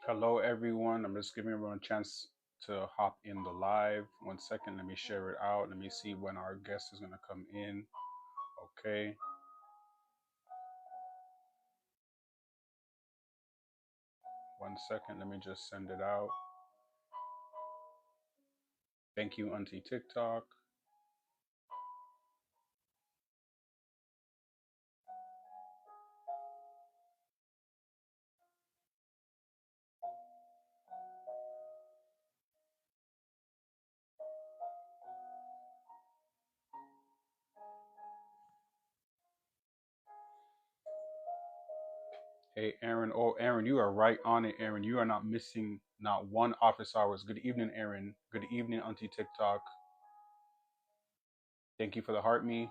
Hello, everyone. I'm just giving everyone a chance to hop in the live. 1 second. Let me share it out. Let me see when our guest is going to come in. Okay. 1 second. Let me just send it out. Thank you, Auntie TikTok. Hey, Aaron. Oh, Aaron, you are right on it, Aaron. You are not missing not one office hours. Good evening, Aaron. Good evening, Auntie TikTok. Thank you for the heart me.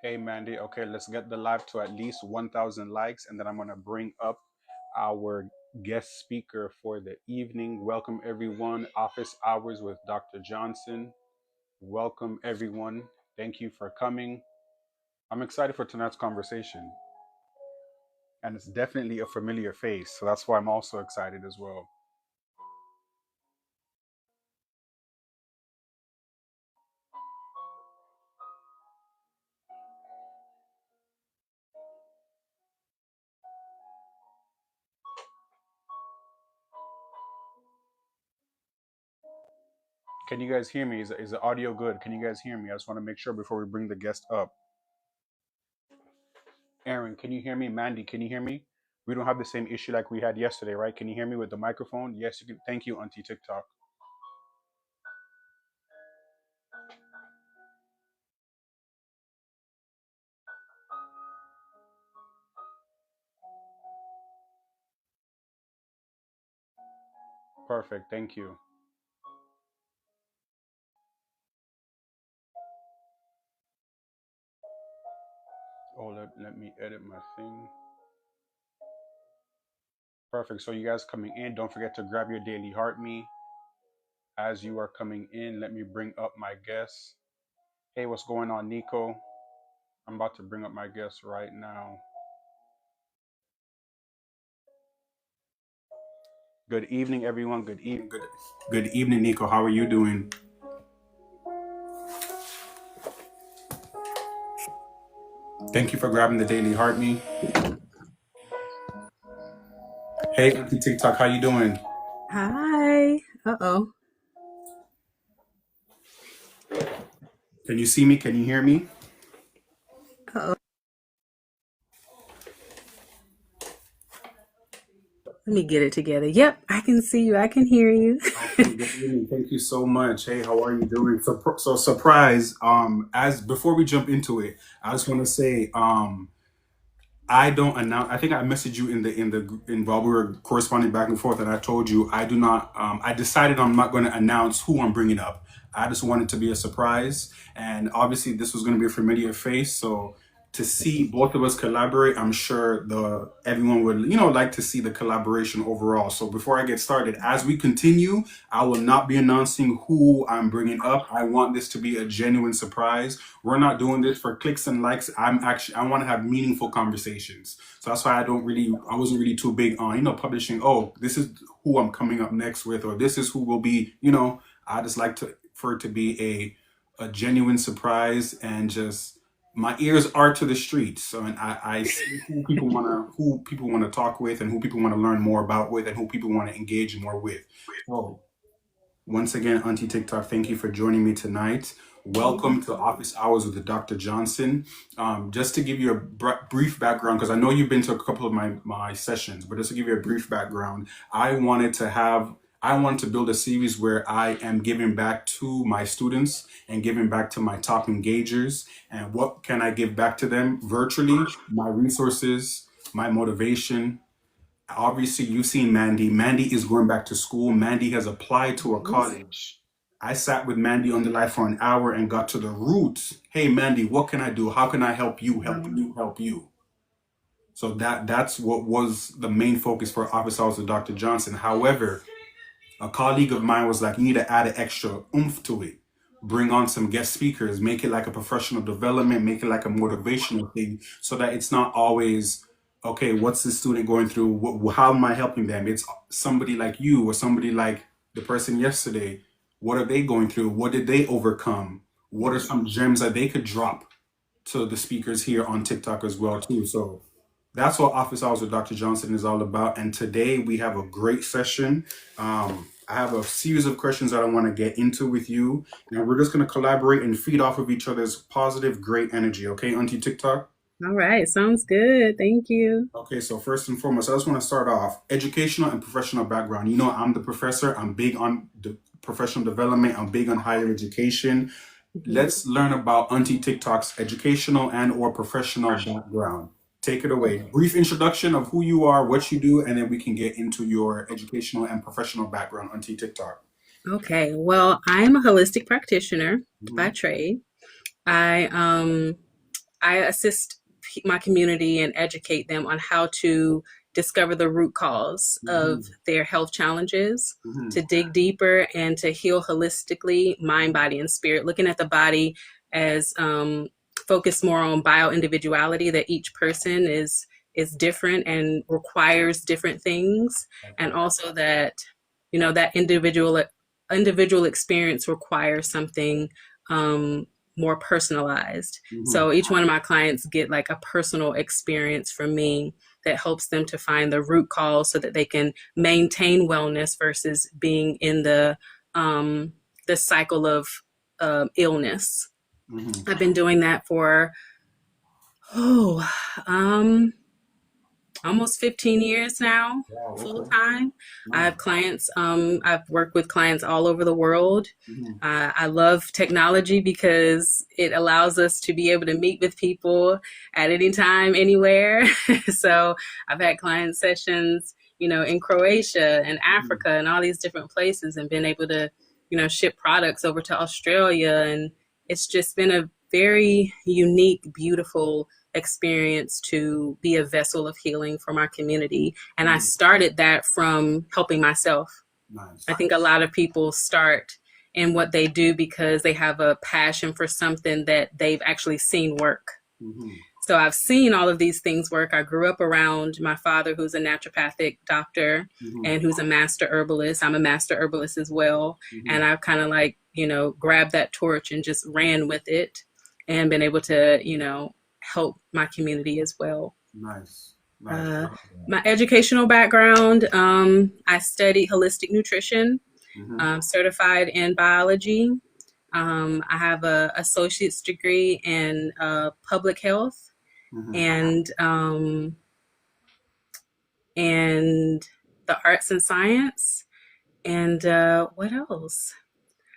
Hey, Mandy. Okay, let's get the live to at least 1,000 likes, and then I'm going to bring up our guest speaker for the evening. Welcome, everyone. Office Hours with Dr. Johnson. Welcome, everyone. Thank you for coming. I'm excited for tonight's conversation, and it's definitely a familiar face, so that's why I'm also excited as well. Can you guys hear me? Is the audio good? Can you guys hear me? I just want to make sure before we bring the guest up. Aaron, can you hear me? Mandy, can you hear me? We don't have the same issue like we had yesterday, right? Can you hear me with the microphone? Yes, you can. Thank you, Auntie TikTok. Perfect. Thank you. Oh, let me edit my thing. Perfect. So you guys coming in, don't forget to grab your daily heart me. As you are coming in, let me bring up my guest. Hey, what's going on, Nico? I'm about to bring up my guest right now. Good evening, everyone. Good evening. Good evening, Nico. How are you doing? Thank you for grabbing the daily heart me. Hey, Auntie TikTok, how you doing? Hi. Uh-oh. Can you see me? Can you hear me? Uh-oh. Let me get it together. Yep, I can see you. I can hear you. Okay, good evening. Thank you so much. Hey, how are you doing? So surprise. As before we jump into it, I just want to say, I don't announce. I think I messaged you in while we were corresponding back and forth, and I told you I do not. I decided I'm not going to announce who I'm bringing up. I just want it to be a surprise, and obviously this was going to be a familiar face. So to see both of us collaborate, I'm sure the everyone would like to see the collaboration overall. So before I get started, as we continue, I will not be announcing who I'm bringing up. I want this to be a genuine surprise. We're not doing this for clicks and likes. I want to have meaningful conversations. So that's why I wasn't really too big on, publishing, oh, this is who I'm coming up next with, or this is who will be, I just like to for it to be a genuine surprise, and just my ears are to the streets. So and I see who people wanna talk with, and who people want to learn more about with, and who people want to engage more with. So once again, Auntie TikTok, thank you for joining me tonight. Welcome to Office Hours with Dr. Johnson. Just to give you a brief background, because I know you've been to a couple of my sessions, but just to give you a brief background, I wanted to build a series where I am giving back to my students and giving back to my top engagers. And what can I give back to them virtually? My resources, my motivation. Obviously, you've seen Mandy. Mandy is going back to school. Mandy has applied to a Yes. college. I sat with Mandy on the live for an hour and got to the roots. Hey, Mandy, what can I do? How can I help you? Help Um, you? Help you? So that's what was the main focus for Office Hours with Dr. Johnson. However, a colleague of mine was like, you need to add an extra oomph to it. Bring on some guest speakers, make it like a professional development, make it like a motivational thing so that it's not always, okay, what's the student going through? How am I helping them? It's somebody like you or somebody like the person yesterday. What are they going through? What did they overcome? What are some gems that they could drop to the speakers here on TikTok as well too? So that's what Office Hours with Dr. Johnson is all about. And today we have a great session. I have a series of questions that I want to get into with you. And we're just going to collaborate and feed off of each other's positive, great energy. Okay, Auntie TikTok? all right, sounds good. Thank you. Okay, so first and foremost, I just want to start off educational and professional background. You know, I'm the professor. I'm big on the professional development. I'm big on higher education. Mhm. Let's learn about Auntie TikTok's educational and or professional background. Take it away. Brief introduction of who you are, what you do, and then we can get into your educational and professional background, Auntie TikTok. Okay, well, I'm a holistic practitioner by Hmm. trade. I I assist my community and educate them on how to discover the root cause of Hmm. their health challenges, Hmm. to dig deeper and to heal holistically, mind, body, and spirit, looking at the body as focused more on bio individuality, that each person is different and requires different things, and also that that individual experience requires something more personalized. Hmm. So each one of my clients get like a personal experience from me that helps them to find the root cause so that they can maintain wellness versus being in the cycle of illness. Hmm. I've been doing that for oh um almost 15 years now, Wow. full Okay. time. I Nice. have clients, I've worked with clients all over the world. Hmm. I love technology because it allows us to be able to meet with people at any time, anywhere. So I've had client sessions, in Croatia and Hmm. Africa and all these different places, and been able to, ship products over to Australia. And it's just been a very unique, beautiful experience to be a vessel of healing for my community. And I Hmm. started that from helping myself. I Nice. think a lot of people start in what they do because they have a passion for something that they've actually seen work. Hmm. So I've seen all of these things work. I grew up around my father, who's a naturopathic doctor Hmm. and who's a master herbalist. I'm a master herbalist as well. Hmm. And I've kind of like, grabbed that torch and just ran with it and been able to, help my community as well. Nice. Nice. I Uh, love that. my educational background, I studied holistic nutrition, Hmm. certified in biology. I have a associate's degree in public health Hmm. and the arts and science. And what else?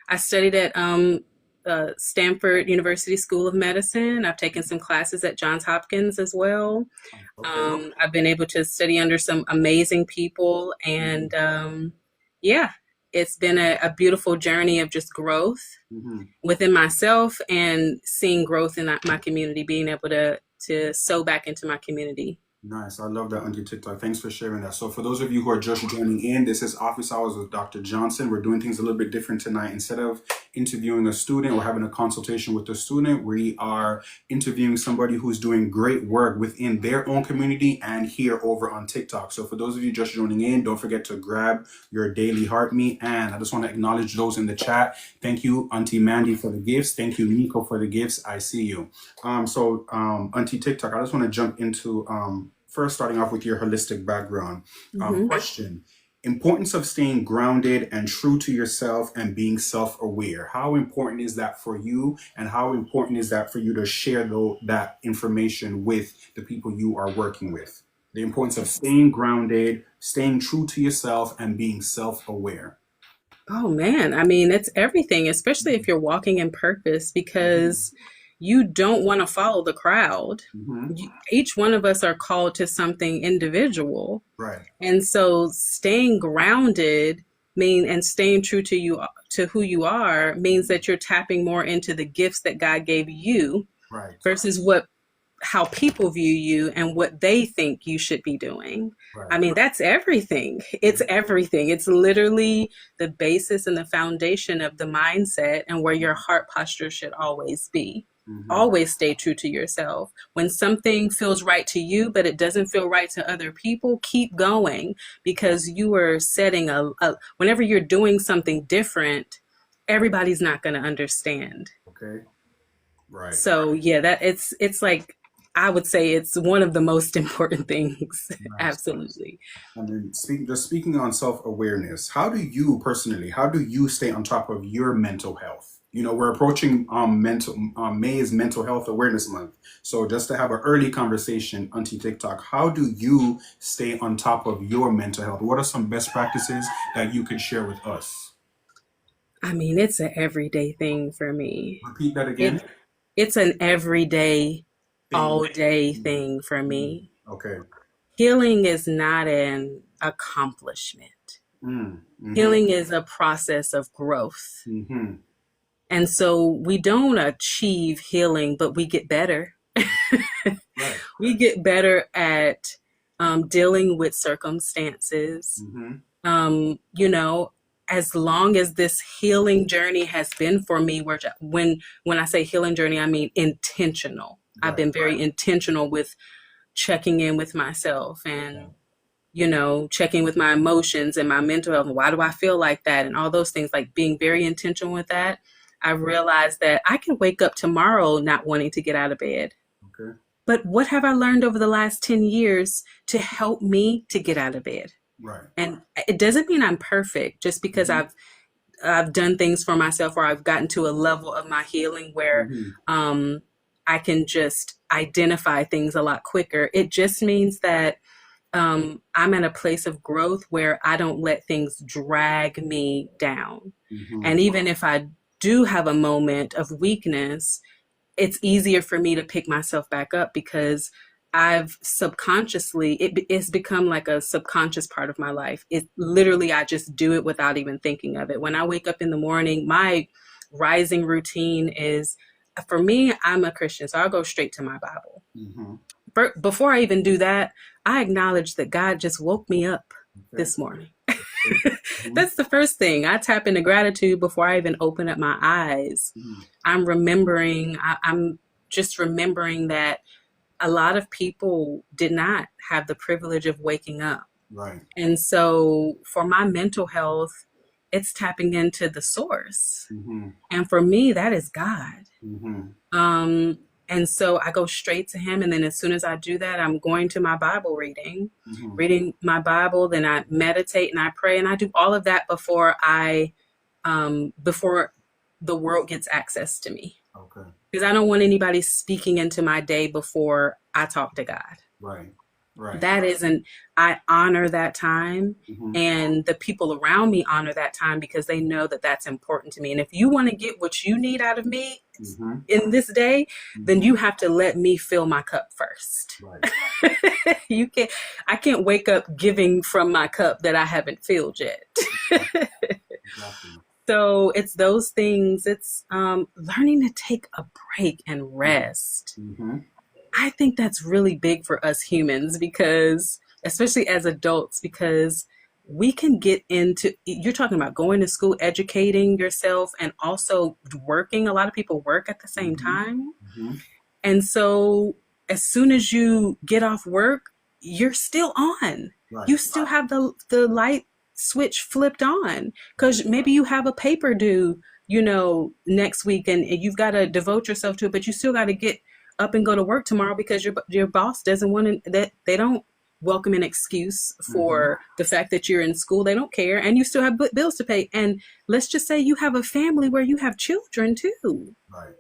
I studied at Stanford University School of Medicine. I've taken some classes at Johns Hopkins as well. Okay. I've been able to study under some amazing people, Hmm. and yeah, it's been a beautiful journey of just growth Hmm. within myself and seeing growth in my community, being able to sow back into my community. Nice. I love that on your TikTok. Thanks for sharing that. So, for those of you who are just joining in, this is Office Hours with Dr. Johnson. We're doing things a little bit different tonight. Instead of interviewing a student or having a consultation with a student, we are interviewing somebody who's doing great work within their own community and here over on TikTok. So, for those of you just joining in, don't forget to grab your daily heart meat. And I just want to acknowledge those in the chat. Thank you, Auntie Mandy, for the gifts. Thank you, Nico, for the gifts. I see you. Auntie TikTok, I just want to jump into first starting off with your holistic background. Mm-hmm. Question: importance of staying grounded and true to yourself and being self-aware. How important is that for you, and how important is that for you to share that information with the people you are working with? The importance of staying grounded, staying true to yourself, and being self-aware. Oh man, I mean, it's everything, especially if you're walking in purpose, Mm-hmm. because you don't want to follow the crowd. Mm-hmm. Each one of us are called to something individual. Right. And so staying grounded and staying true to you, to who you are, means that you're tapping more into the gifts that God gave you Right. versus what how people view you and what they think you should be doing. I Right. mean, that's everything. It's Mhm. everything. It's literally the basis and the foundation of the mindset and where your heart posture should always be. Mhm. Always stay true to yourself. When something feels right to you, but it doesn't feel right to other people, keep going because you are setting whenever you're doing something different, everybody's not going to understand. Okay. Right. So yeah, that it's like I would say it's one of the most important things. Nice. Nice. Absolutely. And then speaking on self-awareness, how do you personally, how do you stay on top of your mental health? You know, we're approaching mental May is Mental Health Awareness Month. So just to have an early conversation, Auntie TikTok, how do you stay on top of your mental health? What are some best practices that you could share with us? I mean, it's an everyday thing for me. Repeat that It again. it's an everyday, Thing. all day Mhm. thing for Mhm. me. Okay. Healing is not an accomplishment. Mm. Mm-hmm. Healing is a process of growth. Mm-hmm. And so we don't achieve healing, but we get better. Right. We get better at dealing with circumstances. Mm-hmm. You know, as long as this healing journey has been for me, which when I say healing journey, I mean intentional. I've Right. been very intentional with checking in with myself and checking with my emotions and my mental health. Why do I feel like that? And all those things, like being very intentional with that. I realized that I can wake up tomorrow not wanting to get out of bed. Okay. But what have I learned over the last 10 years to help me to get out of bed? Right. And it doesn't mean I'm perfect just because Mm-hmm. I've done things for myself or I've gotten to a level of my healing where Mm-hmm. I can just identify things a lot quicker. It just means that I'm at a place of growth where I don't let things drag me down. Mm-hmm. And even if I do have a moment of weakness, it's easier for me to pick myself back up because I've subconsciously, it's become like a subconscious part of my life. It literally, I just do it without even thinking of it. When I wake up in the morning, my rising routine is, for me, I'm a Christian, so I'll go straight to my Bible. Mm-hmm. Before I even do that, I acknowledge that God just woke me up Okay. this morning. Okay. Mm-hmm. That's the first thing. I tap into gratitude before I even open up my eyes. Mm-hmm. I'm just remembering that a lot of people did not have the privilege of waking up. Right. And so for my mental health, it's tapping into the source. Mm-hmm. And for me, that is God. Mm-hmm. Um, and so I go straight to him. And then as soon as I do that, I'm going to my Bible Mm-hmm. reading my Bible, then I meditate and I pray. And I do all of that before the world gets access to me. Okay. Because I don't want anybody speaking into my day before I talk to God. Right. Right. That isn't, I honor that time, Mm-hmm. and the people around me honor that time because they know that that's important to me. And if you want to get what you need out of me Mm-hmm. in this day, then Mm-hmm. you have to let me fill my cup first. Right. You can't, I can't wake up giving from my cup that I haven't filled yet. Exactly. So it's those things. It's learning to take a break and rest. Mm-hmm. I think that's really big for us humans because, especially as adults, because we can get into, you're talking about going to school, educating yourself, and also working. A lot of people work at the same Mm-hmm. time. Mm-hmm. And so as soon as you get off work, you're still on. Right. You still have the light switch flipped on because maybe you have a paper due, next week, and you've got to devote yourself to it, but you still got to get up and go to work tomorrow because your boss doesn't want to, that they don't welcome an excuse Mm-hmm. for the fact that you're in school. They don't care, and you still have bills to pay. And let's just say you have a family where you have children too. Right.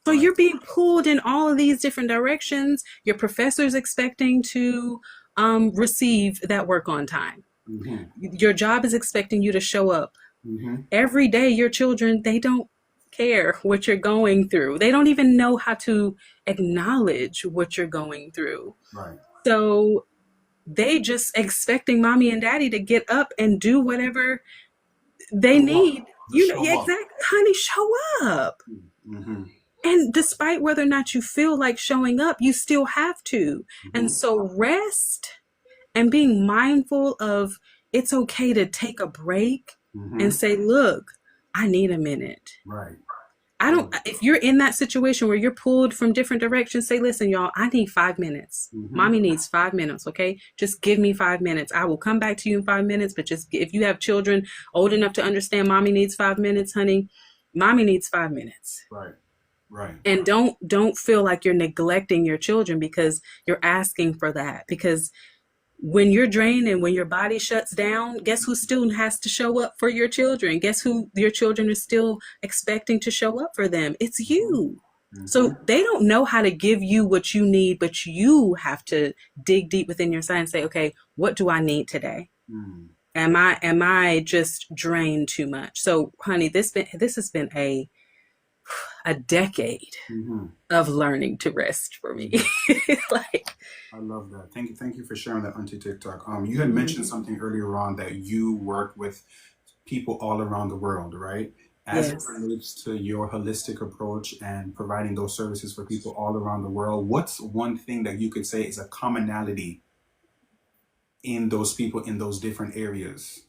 So Right. you're being pulled in all of these different directions. Your professor's expecting to receive that work on time. Mm-hmm. Your job is expecting you to show up. Mm-hmm. Every day, your children, they don't care what you're going through. They don't even know how to acknowledge what you're going through. Right. So they just expecting mommy and daddy to get up and do whatever they Show up. need, Just yeah, show up. exactly, honey, show up. Mm-hmm. And despite whether or not you feel like showing up, you still have to. And Mm-hmm. so rest and being mindful of, it's okay to take a break and Mm-hmm. say, look, I need a minute. Right. I Right. don't, if you're in that situation where you're pulled from different directions, say, listen, y'all, I need 5 minutes. Mm-hmm. Mommy needs 5 minutes. Okay. Just give me 5 minutes. I will come back to you in 5 minutes. But just if you have children old enough to understand mommy needs 5 minutes, honey, mommy needs 5 minutes. Right. Right. And don't feel like you're neglecting your children because you're asking for that. Because when you're drained and when your body shuts down, guess who still has to show up for your children? Guess who your children are still expecting to show up for them? It's Mm-hmm. you. Mm-hmm. So they don't know how to give you what you need, but you have to dig deep within yourself and say, okay, what do I need today? Mm-hmm. Am I just drained too much? So, honey, this has been a decade Mm-hmm. of learning to rest for me. Mm-hmm. Like, I love that. Thank you. Thank you for sharing that, Auntie TikTok. You had mentioned mhm. something earlier on that you work with people all around the world, right? As it Yes. relates to your holistic approach and providing those services for people all around the world, what's one thing that you could say is a commonality in those people in those different areas?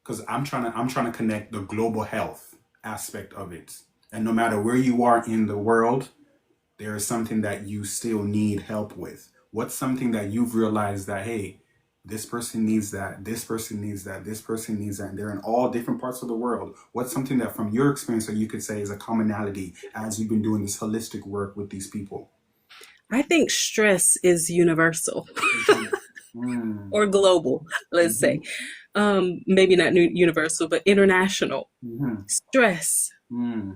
Because I'm trying to connect the global health aspect of it. And no matter where you are in the world, there is something that you still need help with. What's something that you've realized that, hey, this person needs that, this person needs that, this person needs that, and they're in all different parts of the world. What's something that from your experience that you could say is a commonality as you've been doing this holistic work with these people? I think stress is universal Mm-hmm. Mm-hmm. or global, let's say. Maybe not universal, but international. Mm-hmm. Stress. Mm-hmm.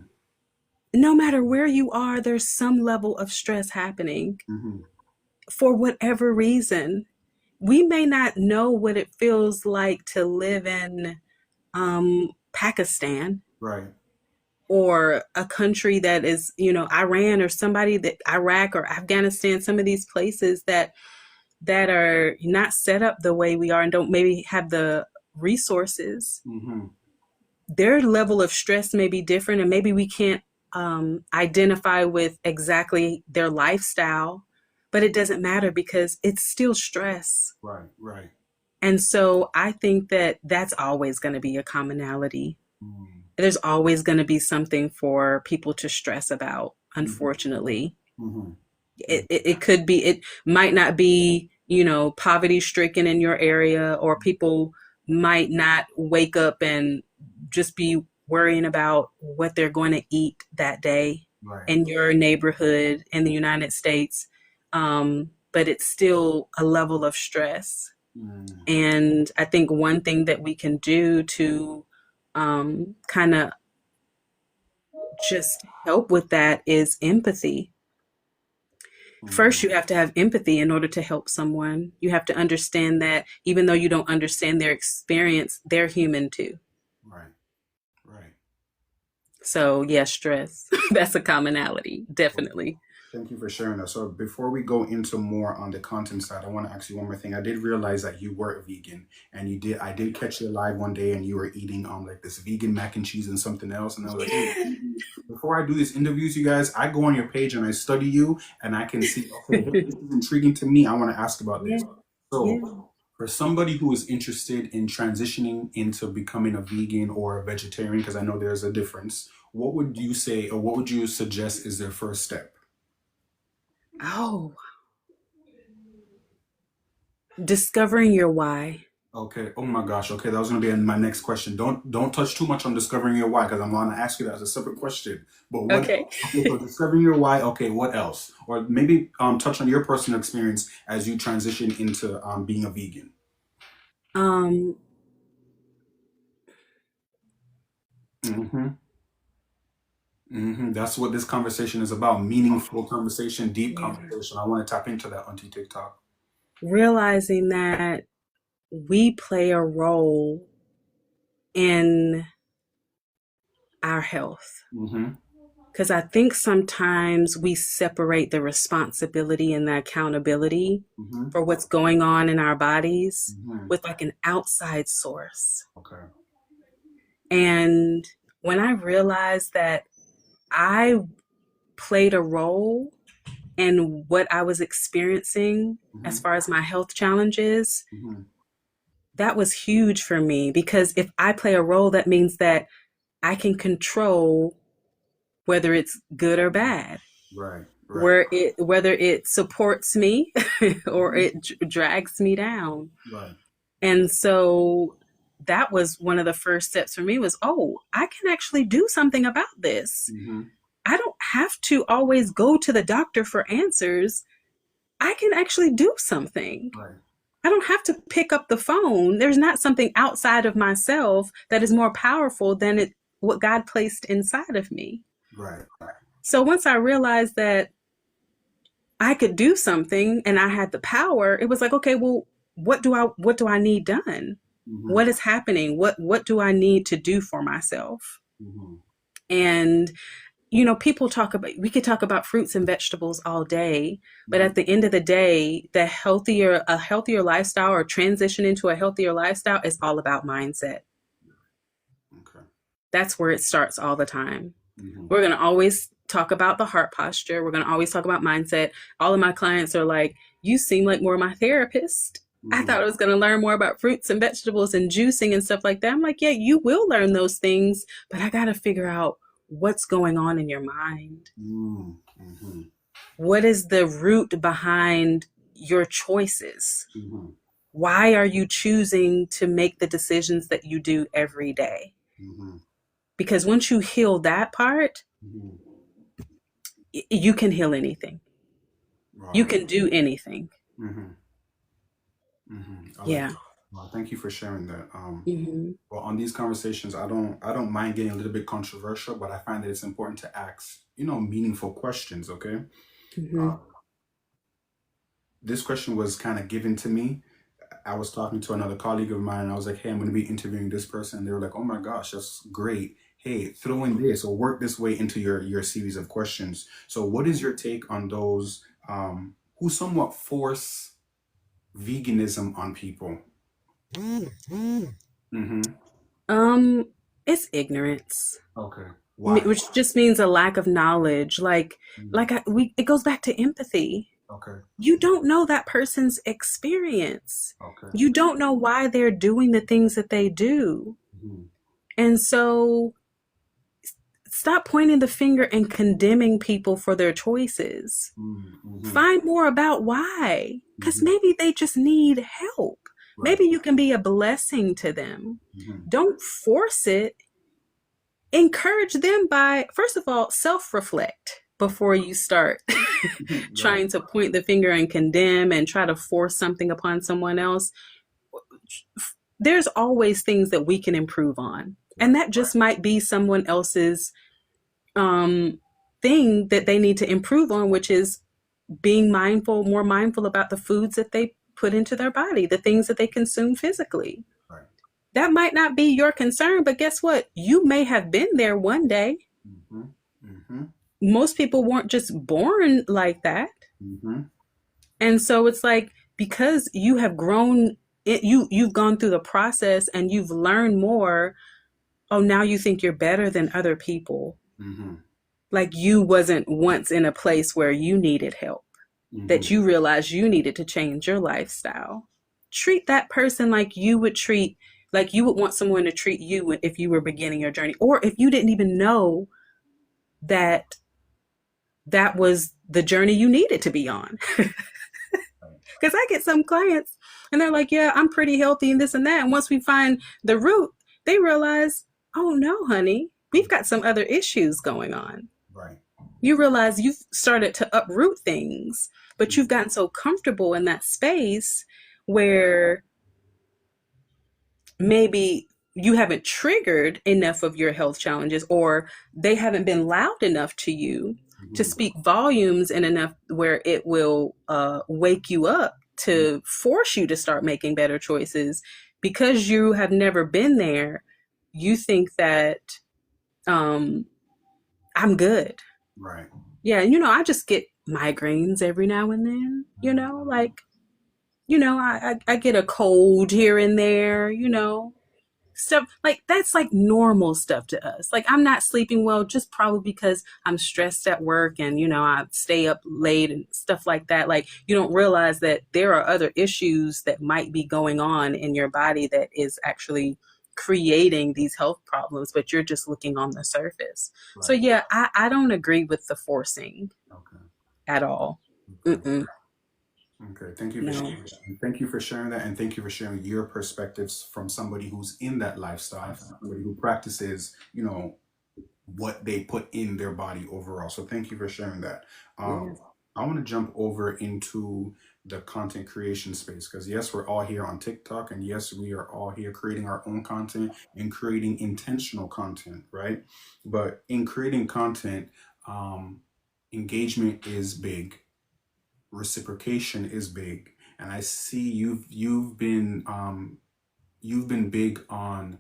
No matter where you are, there's some level of stress happening Mm-hmm. for whatever reason. We may not know what it feels like to live in Pakistan Right. or a country that is, Iran or somebody that Iraq or Afghanistan, some of these places that are not set up the way we are and don't maybe have the resources. Mm-hmm. Their level of stress may be different, and maybe we can't identify with exactly their lifestyle, but it doesn't matter because it's still stress. Right. Right. And so I think that that's always going to be a commonality. Mm-hmm. There's always going to be something for people to stress about, Mm-hmm. unfortunately. Mm-hmm. It could be, it might not be, poverty stricken in your area, or people might not wake up and just be worrying about what they're going to eat that day Right. in your neighborhood in the United States. But it's still a level of stress. Mm-hmm. And I think one thing that we can do to kind of just help with that is empathy. First, you have to have empathy in order to help someone. You have to understand that even though you don't understand their experience, they're human too. Right. Right. So, yeah, stress. That's a commonality, definitely. Thank you for sharing that. So before we go into more on the content side, I want to ask you one more thing. I did realize that you were a vegan, and I did catch you live one day and you were eating like this vegan mac and cheese and something else. And I was like, hey, before I do these interviews, you guys, I go on your page and I study you and I can see, okay, hey, this is intriguing to me. I want to ask about Yeah, this. yeah. So for somebody who is interested in transitioning into becoming a vegan or a vegetarian, because I know there's a difference, what would you say or what would you suggest is their first step? Oh, discovering your why. Okay. Oh my gosh. Okay, that was gonna be my next question. Don't touch too much on discovering your why because I'm gonna ask you that as a separate question. But what Okay. else? Okay, so discovering your why. Okay, what else? Or maybe touch on your personal experience as you transition into being a vegan. Um, Mm-hmm. Mm-hmm. That's what this conversation is about. Meaningful conversation, deep yeah. conversation. I want to tap into that on TikTok. Realizing that we play a role in our health. Mm-hmm. Because I think sometimes we separate the responsibility and the accountability Mm-hmm. for what's going on in our bodies Mm-hmm. with like an outside source. Okay. And when I realized that I played a role in what I was experiencing as Mm-hmm. far as my health challenges, Mm-hmm. that was huge for me, because if I play a role, that means that I can control whether it's good or bad, Right. Right. whether it supports me or Mm-hmm. it drags me down. Right. And so that was one of the first steps for me, was, oh, I can actually do something about this. Mm-hmm. I don't have to always go to the doctor for answers. I can actually do something. Right. I don't have to pick up the phone. There's not something outside of myself that is more powerful than what God placed inside of me. Right. So once I realized that I could do something and I had the power, it was like, okay, well, what do I need done? Mm-hmm. What is happening? What do I need to do for myself? Mm-hmm. And people talk about, we could talk about fruits and vegetables all day, but Mm-hmm. at the end of the day, a healthier lifestyle, or transition into a healthier lifestyle, is all about mindset. Okay. That's where it starts all the time. Mm-hmm. We're going to always talk about the heart posture. We're going to always talk about mindset. All of my clients are like, you seem like more my therapist. I Mm-hmm. thought I was going to learn more about fruits and vegetables and juicing and stuff like that. I'm like, yeah, you will learn those things, but I got to figure out what's going on in your mind. Mm-hmm. What is the root behind your choices? Mm-hmm. Why are you choosing to make the decisions that you do every day? Mm-hmm. Because once you heal that part, Mm-hmm. you can heal anything. You Wow. can do anything. Mm-hmm. Mm-hmm. I like Yeah. that. Well, thank you for sharing that. Hmm. Well, on these conversations, I don't mind getting a little bit controversial, but I find that it's important to ask, meaningful questions. Okay. Hmm. Uh, this question was kind of given to me. I was talking to another colleague of mine, and I was like, "Hey, I'm going to be interviewing this person." And they were like, "Oh my gosh, that's great. Hey, throw in this or work this way into your series of questions." So, what is your take on those who somewhat force veganism on people? Mm-hmm. Um, it's ignorance, Okay. Why? which just means a lack of knowledge. Mm. It goes back to empathy. Okay. You don't know that person's experience. Okay. You don't know why they're doing the things that they do. Mm-hmm. And so stop pointing the finger and condemning people for their choices. Mm-hmm. Find more about why, because Mm-hmm. maybe they just need help. Right. Maybe you can be a blessing to them. Mm-hmm. Don't force it. Encourage them by, first of all, self reflect before you start Right. trying to point the finger and condemn and try to force something upon someone else. There's always things that we can improve on. And Right. that just might be someone else's um, thing that they need to improve on, which is being more mindful about the foods that they put into their body, the things that they consume physically. Right. That might not be your concern, but guess what? You may have been there one day. Mm-hmm. Mm-hmm. Most people weren't just born like that. Mm-hmm. And so it's like, because you have grown you've gone through the process and you've learned more, oh, now you think you're better than other people. Mm-hmm. Like you wasn't once in a place where you needed help, that Mm-hmm. you realized you needed to change your lifestyle. Treat that person like you would want someone to treat you if you were beginning your journey, or if you didn't even know that that was the journey you needed to be on. Right. Because I get some clients and they're like, yeah, I'm pretty healthy and this and that. And once we find the root, they realize, oh no, honey, we've got some other issues going on. Right. You realize you've started to uproot things, but you've gotten so comfortable in that space where maybe you haven't triggered enough of your health challenges, or they haven't been loud enough to you to Mm-hmm. speak volumes in enough where it will wake you up to force you to start making better choices. Because you have never been there, you think that um, I'm good. Right. Yeah, I just get migraines every now and then, Mm-hmm. I get a cold here and there. stuff like that's like normal stuff to us. Like I'm not sleeping well just probably because I'm stressed at work and I stay up late and stuff like that. Like you don't realize that there are other issues that might be going on in your body that is actually creating these health problems, but you're just looking on the surface. So Right. yeah, I don't agree with the forcing Okay. at all. Okay. Mm-mm, Okay. Thank you for no. sharing that. Thank you for sharing that, and thank you for sharing your perspectives from somebody who's in that lifestyle, somebody who practices, what they put in their body overall. So thank you for sharing that. Um, Yes. I want to jump over into the content creation space because yes, we're all here on TikTok, and yes, we are all here creating our own content and creating intentional content, right? But in creating content, um, engagement is big, reciprocation is big, and I see you've been big on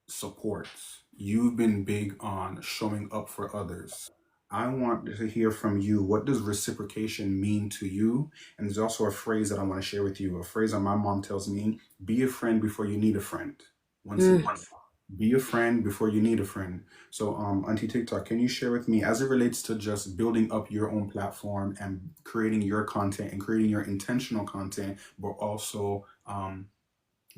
supports. You've been big on showing up for others. I want to hear from you. What does reciprocation mean to you? And there's also a phrase that I want to share with you. A phrase that my mom tells me: be a friend before you need a friend. Once Mm. again, be a friend before you need a friend. So, Auntie TikTok, can you share with me as it relates to just building up your own platform and creating your content and creating your intentional content, but also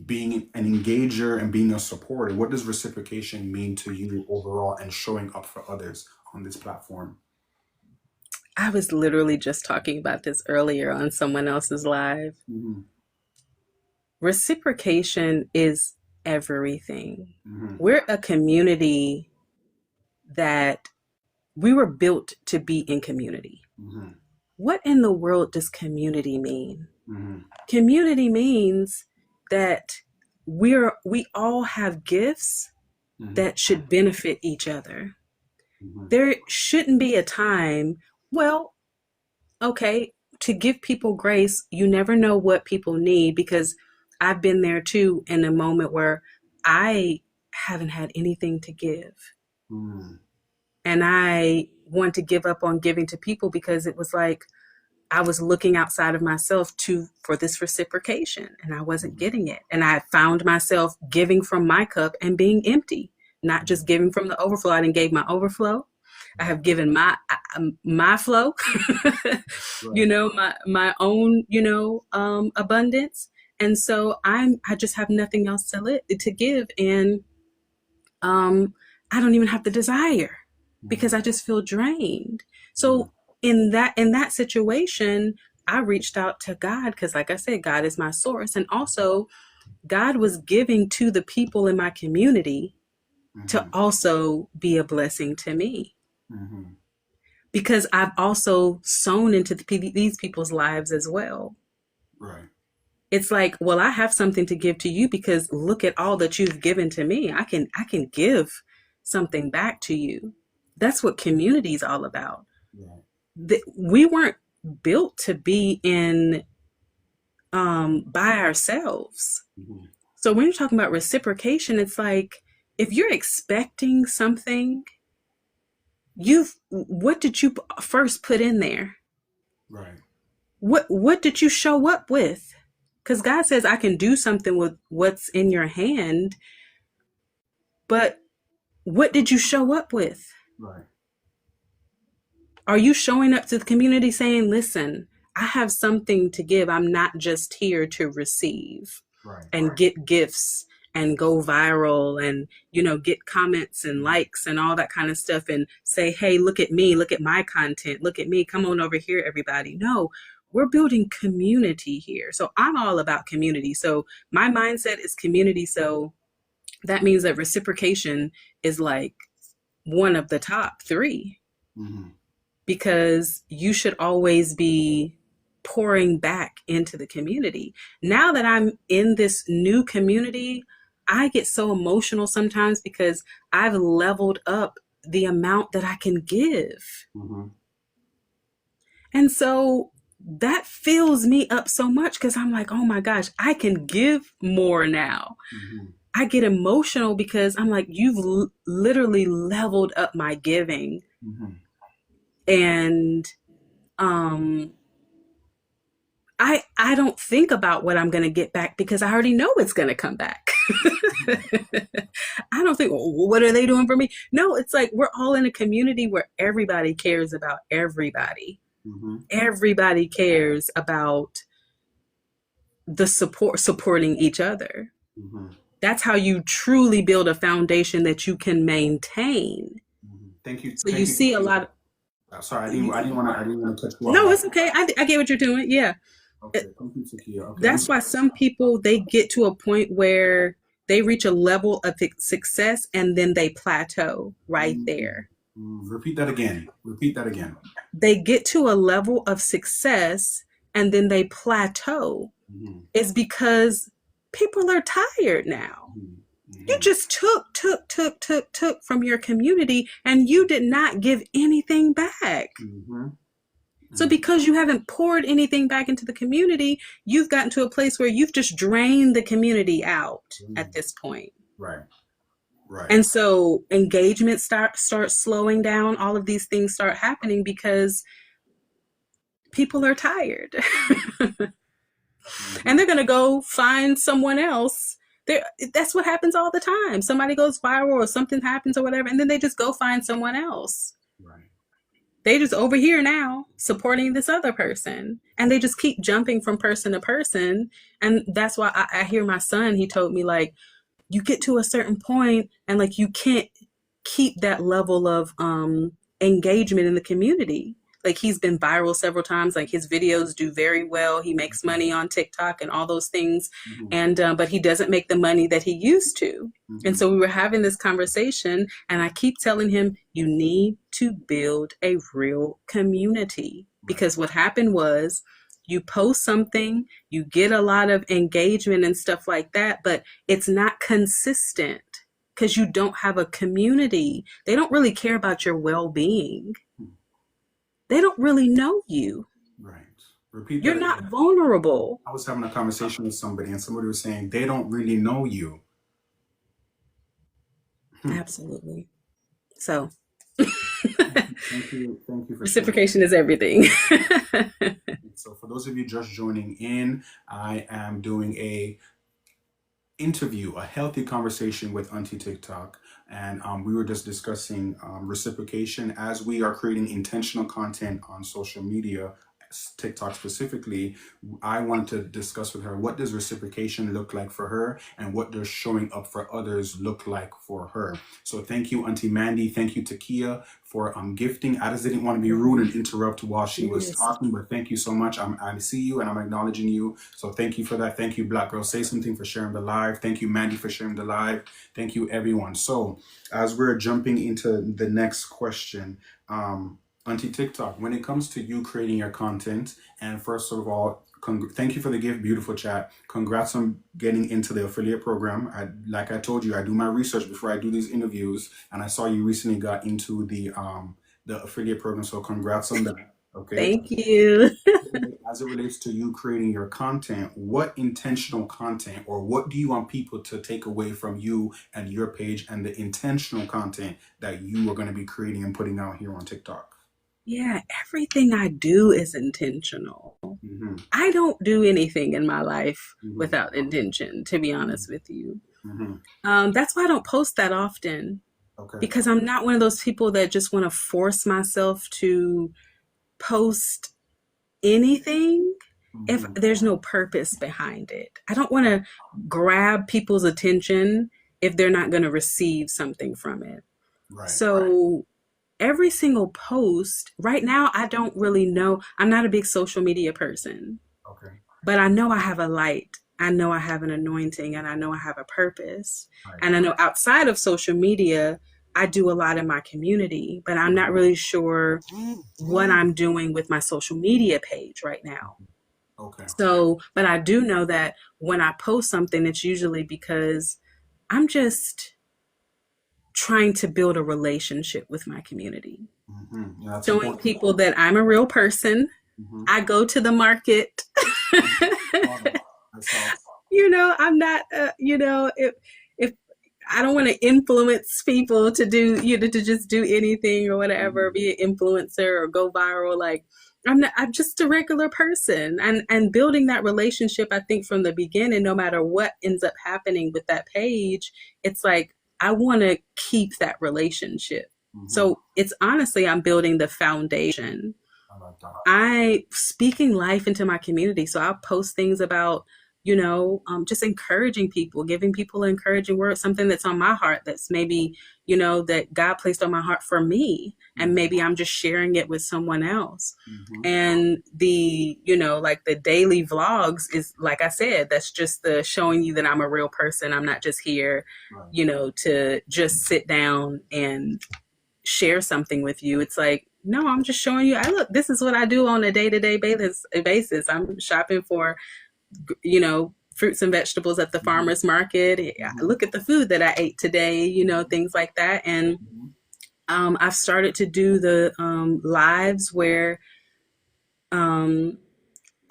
being an engager and being a supporter? What does reciprocation mean to you overall and showing up for others on this platform? I was literally just talking about this earlier on someone else's live. Mm-hmm. Reciprocation is everything. Mm-hmm. We're a community that we were built to be in community. Mm-hmm. What in the world does community mean? Mm-hmm. Community means that we all have gifts Mm-hmm. that should benefit each other. Mm-hmm. There shouldn't be a time, well, okay, to give people grace, you never know what people need because I've been there too in a moment where I haven't had anything to give. Mm-hmm. And I want to give up on giving to people because it was like I was looking outside of myself to for this reciprocation and I wasn't getting it. And I found myself giving from my cup and being empty, not just giving from the overflow. I didn't give my overflow. I have given my flow, Right. my own, abundance. And so I just have nothing else to give. And um, I don't even have the desire because I just feel drained. Mm-hmm. So in that situation, I reached out to God because, like I said, God is my source, and also God was giving to the people in my community to Mm-hmm. also be a blessing to me Mm-hmm. because I've also sown into these people's lives as well. Right. It's like, well, I have something to give to you because look at all that you've given to me. I can give something back to you. That's what community is all about. Right. We weren't built to be in by ourselves. Mm-hmm. So when you're talking about reciprocation, it's like if you're expecting something, you've what did you first put in there? Right. What did you show up with? Because God says I can do something with what's in your hand, but what did you show up with? Right. Are you showing up to the community saying, listen, I have something to give. I'm not just here to receive Right. and get gifts and go viral and, get comments and likes and all that kind of stuff and say, hey, look at me, look at my content, look at me, come on over here, everybody. No, we're building community here. So I'm all about community. So my mindset is community. So that means that reciprocation is like one of the top three Mm-hmm. because you should always be pouring back into the community. Now that I'm in this new community, I get so emotional sometimes because I've leveled up the amount that I can give. Mm-hmm. And so that fills me up so much because I'm like, oh my gosh, I can give more now. Mm-hmm. I get emotional because I'm like, you've literally leveled up my giving. Mm-hmm. And um I don't think about what I'm going to get back because I already know it's going to come back. I don't think, "Well, what are they doing for me?" No, it's like we're all in a community where everybody cares about everybody. Mm-hmm. Everybody cares about the supporting each other. Mm-hmm. That's how you truly build a foundation that you can maintain. Mm-hmm. Thank you. So you Thank you. see a lot of, Sorry, I you, didn't want to. I didn't want to cut you off. no, it's okay. I get what you're doing. Yeah. Okay. Thank you, Takia. Okay. I'm That's sorry. why some people, they get to a point where they reach a level of success and then they plateau right Mm, there. Repeat that again. Repeat that again. They get to a level of success and then they plateau. Mm-hmm. Is because people are tired now. You Mm-hmm. just took from your community and you did not give anything back. Mm-hmm. So because you haven't poured anything back into the community, you've gotten to a place where you've just drained the community out Mm-hmm. at this point. Right. Right. And so engagement starts slowing down. All of these things start happening because people are tired. Mm-hmm. And they're going to go find someone else. That's what happens all the time. Somebody goes viral or something happens or whatever, and then they just go find someone else. Right. They just over here now supporting this other person, and they just keep jumping from person to person. And that's why I hear my son, he told me, like, you get to a certain point and like you can't keep that level of engagement in the community. Like he's been viral several times. Like his videos do very well. He makes money on TikTok and all those things, Mm-hmm. and but he doesn't make the money that he used to. Mm-hmm. And so we were having this conversation, and I keep telling him, you need to build a real community, Right. because what happened was you post something, you get a lot of engagement and stuff like that, but it's not consistent because you don't have a community. They don't really care about your well-being. They don't really know you. Right. Repeat You're that not again. vulnerable. I was having a conversation with somebody, and somebody was saying they don't really know you. Hmm. Absolutely. So Thank you. Thank you for sharing. reciprocation is everything. So, for those of you just joining in, I am doing a interview, a healthy conversation with Auntie TikTok, and we were just discussing reciprocation as we are creating intentional content on social media, TikTok specifically. I wanted to discuss with her, what does reciprocation look like for her, and what does showing up for others look like for her. So thank you, Auntie Mandy. Thank you, Takia, for gifting. I just didn't want to be rude and interrupt while she was Yes. talking, but thank you so much. I see you and I'm acknowledging you. So thank you for that. Thank you, Black Girl Say Something, for sharing the live. Thank you, Mandy, for sharing the live. Thank you, everyone. So as we're jumping into the next question, Auntie TikTok, when it comes to you creating your content, and first of all, thank you for the gift, beautiful chat. Congrats on getting into the affiliate program. Like I told you, I do my research before I do these interviews, and I saw you recently got into the affiliate program. So congrats on that. Okay. Thank you. As it relates to you creating your content, what intentional content, or what do you want people to take away from you and your page and the intentional content that you are going to be creating and putting out here on TikTok? Yeah, everything I do is intentional. Mm-hmm. I don't do anything in my life Mm-hmm. without intention, to be honest with you. Mm-hmm. That's why I don't post that often, Okay. because I'm not one of those people that just want to force myself to post anything if Mm-hmm. there's no purpose behind it. I don't want to grab people's attention if they're not going to receive something from it. Right. So every single post right now, I don't really know. I'm not a big social media person, Okay. but I know I have a light. I know I have an anointing, and I know I have a purpose. Right. And I know outside of social media, I do a lot in my community, but I'm not really sure what I'm doing with my social media page right now. Okay. So, but I do know that when I post something, it's usually because I'm just trying to build a relationship with my community, Mm-hmm. Yeah, that's showing important. people that I'm a real person. Mm-hmm. I go to the market. That's all. I'm not, if I don't want to influence people to do, to just do anything or whatever, Mm-hmm. be an influencer or go viral. Like, I'm just a regular person. And building that relationship, I think from the beginning, no matter what ends up happening with that page, it's like I want to keep that relationship. Mm-hmm. So it's honestly, I'm building the foundation. I like that. I speaking life into my community. So I'll post things about, just encouraging people, giving people an encouraging word, something that's on my heart that's maybe, that God placed on my heart for me. And Mm-hmm. maybe I'm just sharing it with someone else. Mm-hmm. And like the daily vlogs is, like I said, that's just the showing you that I'm a real person. I'm not just here, Right. to just sit down and share something with you. It's like, no, I'm just showing you, I look, this is what I do on a day-to-day basis. I'm shopping for, fruits and vegetables at the Mm-hmm. farmer's market. I Mm-hmm. look at the food that I ate today, things like that. And Mm-hmm. I've started to do the lives where um,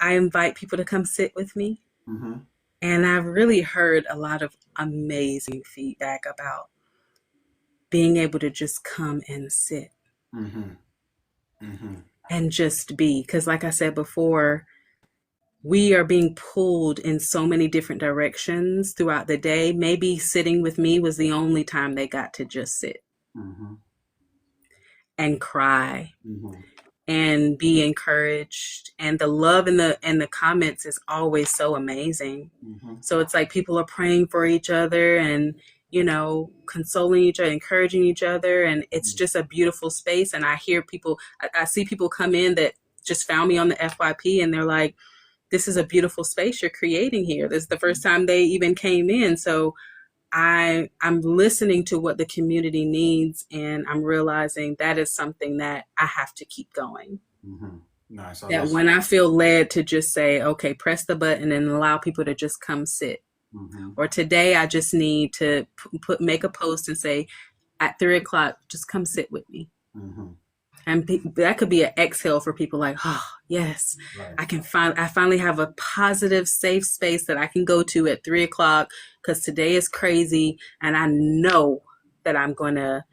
I invite people to come sit with me. Mm-hmm. And I've really heard a lot of amazing feedback about being able to just come and sit Mm-hmm. Mm-hmm. and just be. Because, like I said before, we are being pulled in so many different directions throughout the day. Maybe sitting with me was the only time they got to just sit Mm-hmm. and cry Mm-hmm. and be encouraged. And the love in the comments is always so amazing. Mm-hmm. So it's like people are praying for each other and, consoling each other, encouraging each other. And it's just a beautiful space. And I hear people, I see people come in that just found me on the FYP, and they're like, this is a beautiful space you're creating here. This is the first time they even came in. So I'm listening to what the community needs, and I'm realizing that is something that I have to keep going. Mm-hmm. Nice. I That love. when I feel led to just say, okay, press the button and allow people to just come sit. Mm-hmm. Or today I just need to make a post and say, at 3 o'clock, just come sit with me. Mm-hmm. And that could be an exhale for people, like, oh yes, Right. I finally have a positive safe space that I can go to at 3 o'clock, because today is crazy and I know that I'm going to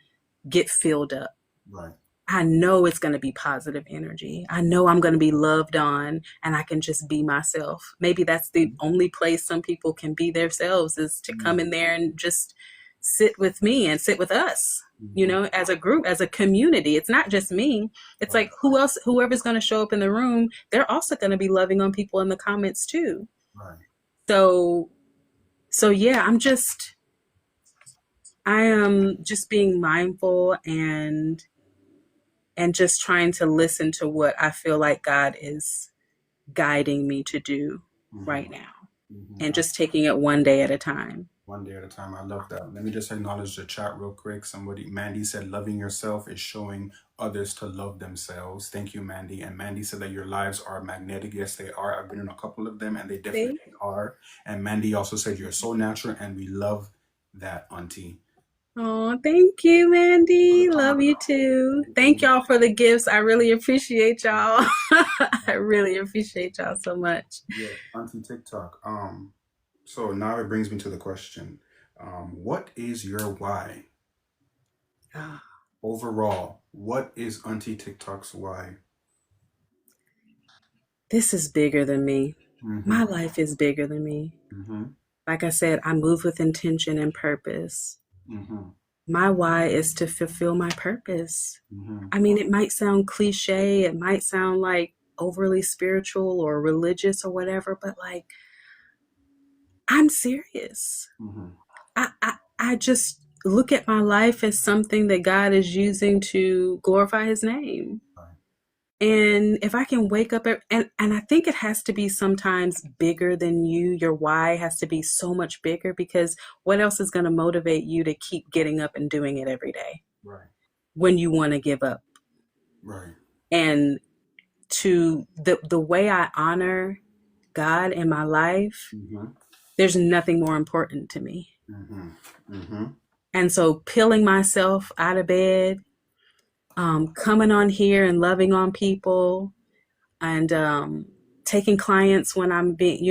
get filled up. Right. I know it's going to be positive energy. I know I'm going to be loved on, and I can just be myself. Maybe that's the only place some people can be themselves, is to come in there and just sit with me and sit with us, Mm-hmm. as a group, as a community. It's not just me. It's Right. like whoever's going to show up in the room, they're also going to be loving on people in the comments too. Right. So, so yeah, I am just being mindful and just trying to listen to what I feel like God is guiding me to do Mm-hmm. right now, Mm-hmm. and just taking it one day at a time. One day at a time. I love that. Let me just acknowledge the chat real quick. Somebody, Mandy said, loving yourself is showing others to love themselves. Thank you, Mandy. And Mandy said that your lives are magnetic. Yes, they are. I've been in a couple of them and they See? definitely are. And Mandy also said, you're so natural and we love that, Auntie. Oh, thank you, Mandy. Love you too. Thank y'all for the gifts. I really appreciate y'all. I really appreciate y'all so much. Yeah, Auntie TikTok. So now it brings me to the question. What is your why? Oh, Overall, what is Auntie TikTok's why? this is bigger than me. Mm-hmm. My life is bigger than me. Mm-hmm. Like I said, I move with intention and purpose. Mm-hmm. My why is to fulfill my purpose. Mm-hmm. I mean, it might sound cliche, it might sound like overly spiritual or religious or whatever, but like, I'm serious. Mm-hmm. I just look at my life as something that God is using to glorify his name. Right. And if I can wake up, and I think it has to be sometimes bigger than you, your why has to be so much bigger, because what else is going to motivate you to keep getting up and doing it every day Right. when you want to give up? Right. And to the way I honor God in my life, Mm-hmm. there's nothing more important to me. Mm-hmm. Mm-hmm. And so peeling myself out of bed, coming on here and loving on people, and taking clients when I'm being,